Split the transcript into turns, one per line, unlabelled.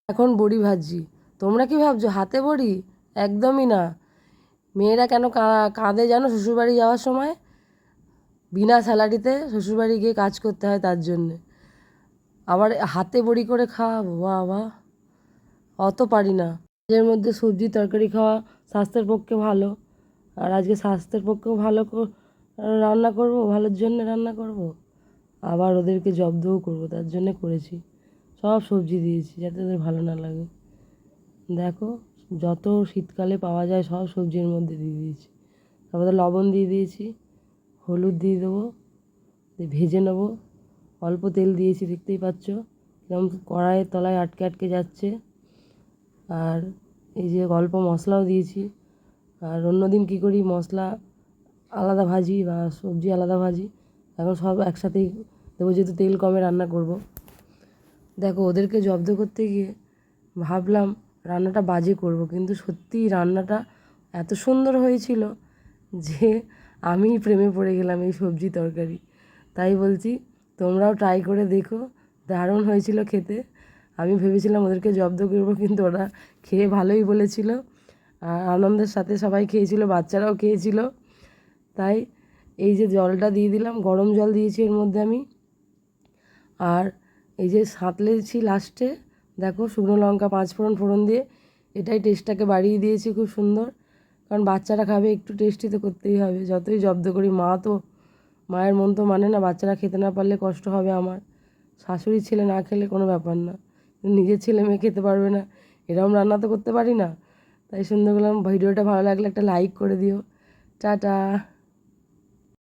এখন বড়ি ভাজছি। তোমরা কি ভাবছো হাতে বড়ি? একদমই না। মেয়েরা কেন কাঁদে জানো শ্বশুরবাড়ি যাওয়ার সময়? বিনা স্যালারিতে শ্বশুরবাড়ি গিয়ে কাজ করতে হয় তার জন্যে। আবার হাতে বড়ি করে খাওয়াবো, বাবা! অত পারি না। এর মধ্যে সবজি তরকারি খাওয়া স্বাস্থ্যের পক্ষে ভালো। আর আজকে স্বাস্থ্যের পক্ষেও ভালো রান্না করব, ভালোর জন্য রান্না করব। আবার ওদেরকে জব্দও করব, তার জন্যে করেছি। সব সবজি দিয়েছি যাতে ওদের ভালো না লাগে। দেখো, যত শীতকালে পাওয়া যায় সব সবজির মধ্যে দিয়ে দিয়েছি। তারপরে লবণ দিয়ে দিয়েছি, হলুদ দিয়ে দেবো, দিয়ে ভেজে নেবো। অল্প তেল দিয়েছি, দেখতেই পাচ্ছ যেমন কড়াইয়ের তলায় আটকে আটকে যাচ্ছে। আর এই যে অল্প মশলাও দিয়েছি। আর অন্যদিন কী করি, মশলা আলাদা ভাজি বা সবজি আলাদা ভাজি, এখন সব একসাথেই দেবো যেহেতু তেল কমে রান্না করব। দেখো, ওদেরকে জব্দ করতে গিয়ে ভাবলাম রান্নাটা বাজে করব, কিন্তু সত্যিই রান্নাটা এত সুন্দর হয়েছিল যে আমি প্রেমে পড়ে গেলাম এই সবজি তরকারি। তাই বলছি, তোমরাও ট্রাই করে দেখো, দারুণ হয়েছিল খেতে। আমি ভেবেছিলাম ওদেরকে জব্দ করব, কিন্তু ওরা খেয়ে ভালোই বলেছিল। আর আনন্দের সাথে সবাই খেয়েছিল, বাচ্চারাও খেয়েছিল। তাই এই যে জলটা দিয়ে দিলাম, গরম জল দিয়েছি এর মধ্যে আমি। আর এই যে সাঁতলেছি লাস্টে, দেখো শুকনো লঙ্কা 5 ফোড়ন দিয়ে, এটাই টেস্টটাকে বাড়িয়ে দিয়েছি খুব সুন্দর। কারণ বাচ্চারা খাবে, একটু টেস্টি তো করতেই হবে। যতই জব্দ করি, মায়ের মন তো মানে না। বাচ্চারা খেতে না পারলে কষ্ট হবে আমার। শাশুড়ির ছেলে না খেলে কোনো ব্যাপার না, নিজের ছেলে মেয়ে খেতে পারবে না, এরকম রান্না তো করতে পারি না। তাই সুন্দর করলাম। ভিডিওটা ভালো লাগলে একটা লাইক করে দিও। টাটা।